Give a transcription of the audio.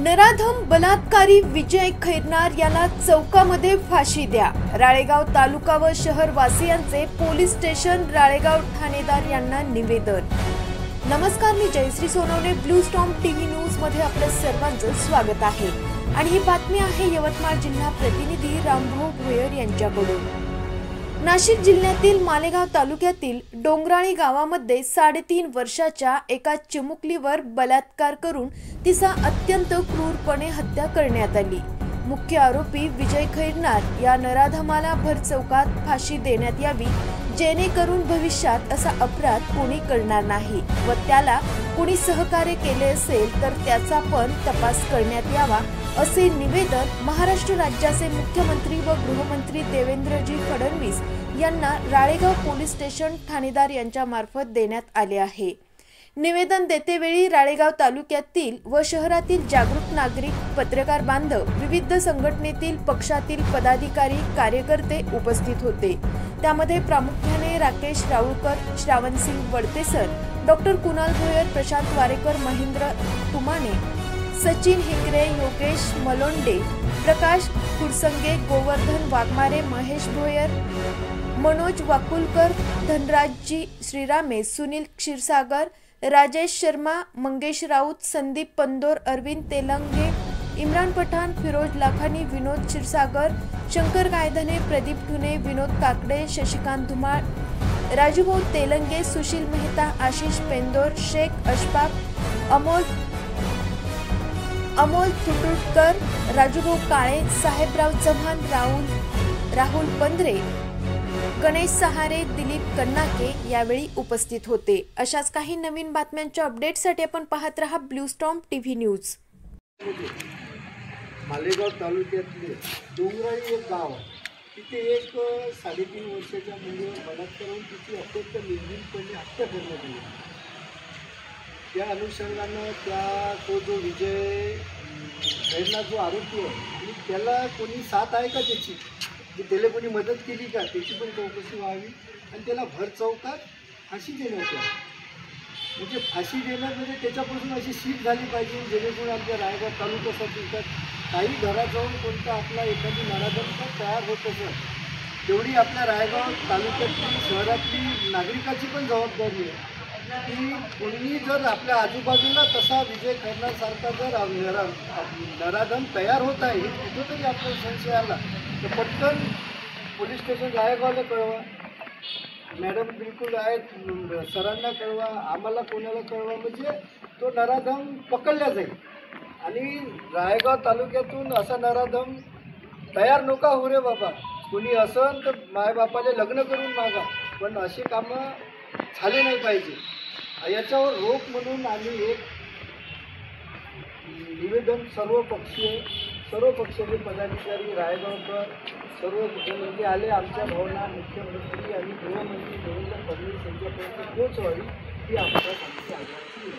नराधम बलात्कारी विजय खैरनार याला चौकामध्ये फाशी द्या। राळेगाव तालुका व शहर वासियांचे पोलीस स्टेशन राळेगाव ठाणेदार यांना निवेदन। नमस्कार, मी Jayashree Sonawane, blue storm TV news मध्ये आपलं सर्वांचं स्वागत आहे आणि ही बातमी आहे यवतमाळ जिल्हा प्रतिनिधी रामभाऊ भोयर यांच्याकडून। नाशिक जिल्ह्यातील मालेगाव तालुक्यातील डोंगराळी गावामध्ये 3.5 वर्षाच्या एका चिमुकलीवर बलात्कार करून तिचा अत्यंत क्रूरपणे हत्या करण्यात आली। मुख्य आरोपी विजय खैरनार या नराधमाला भरचौकात फाशी देण्यात यावी, जेणेकरून भविष्यात असा अपराध कोणी करणार नाही व त्याला कोणी सहकार्य केले असेल तर त्याचा पण तपास करण्यात यावा, असे निवेदन महाराष्ट्र राज्याचे मुख्यमंत्री व गृहमंत्री देवेंद्रजी फडणवीस यांना राळेगाव पोलीस स्टेशन ठाणेदार यांच्या मार्फत देण्यात आले आहे। निवेदन देतेवेळी राळेगाव तालुक्यातील व शहरातील जागृत नागरिक, पत्रकार बांधव, विविध संघटनेतील पक्षातील पदाधिकारी, कार्यकर्ते उपस्थित होते। त्यामध्ये प्रामुख्याने राकेश राऊळकर, श्रावणसिंग वडतेसर, डॉक्टर कुणाल भोयर, प्रशांत वारेकर, महेंद्र तुमाने, सचिन हिंगरे, योगेश मलोंडे, प्रकाश कुरसंगे, गोवर्धन वाघमारे, महेश भोयर, मनोज वाकुलकर, धनराजजी श्रीरामे, सुनील क्षीरसागर, राजेश शर्मा, मंगेश राऊत, संदीप पंदोर, अरविंद तेलंगे, इम्रान पठाण, फिरोज लाखानी, विनोद क्षीरसागर, शंकर गायधने, प्रदीप ठुने, विनोद काकडे, शशिकांत धुमाळ, राजूभाऊ तेलंगे, सुशील मेहता, आशिष पेंदोर, शेख अशफाक, अमोल तुटुटकर, राजूभाऊ काळे, साहेबराव चव्हाण, राहुल पंधरे, गणेश सहारे, दिलीप कन्नाके यावेळी उपस्थित होते। अशाच काही नवीन बातम्यांच्या अपडेटसाठी आपण पाहत रहा blue storm TV news. Malegaon तालुक्यातले डोंगराळी एक गाव, तिथे एक 3.5 वर्षाच्या मुलीवर बलात्कार करून तिची अत्यंत निर्ममपणे हत्या करण्यात आली। त्या अनुषंगानं तो जो विजय खैरनार जो आरोपी आहे आणि त्याला कोणी साथ आहे का त्याची, की त्याला कोणी मदत केली का, त्याची पण चौकशी व्हावी आणि त्याला भर चौकात फाशी देण्यात यावी। म्हणजे फाशी देण्यामध्ये त्याच्यापासून अशी शीट झाली पाहिजे जेणेकरून आमच्या रायगाव तालुक्यासाठी काही घराजवळ कोणता आपला एखादी नराधम तयार होत असेल, तेवढी आपल्या रायगाव तालुक्यातली शहरातली नागरिकाची पण जबाबदारी आहे की कोणी जर आपल्या आजूबाजूला तसा विजय खैरनारसारखा जर नराधम तयार होत आहे, कुठंतरी आपल्याला संशय आला तर पटकन पोलीस स्टेशन रायगावला कळवा, मॅडम बिलकुल आहेत, सरांना कळवा, आम्हाला कोणाला कळवा, म्हणजे तो नराधम पकडला जाईल। आणि रायगाव तालुक्यातून असा नराधम तयार नका हो रे बाबा, कोणी असेल तर मायबापाला लग्न करून मागा, पण असे कामं झाले नाही पाहिजे। याच्यावर रोख म्हणून आम्ही एक निवेदन सर्व पक्षाचे पदाधिकारी, रायगावकर, सर्व मुख्यमंत्री आले, आमच्या भावना मुख्यमंत्री आणि गृहमंत्री देवेंद्र फडणवीस यांच्यापर्यंत पोहोचवावी ही आमच्या आग्रहाची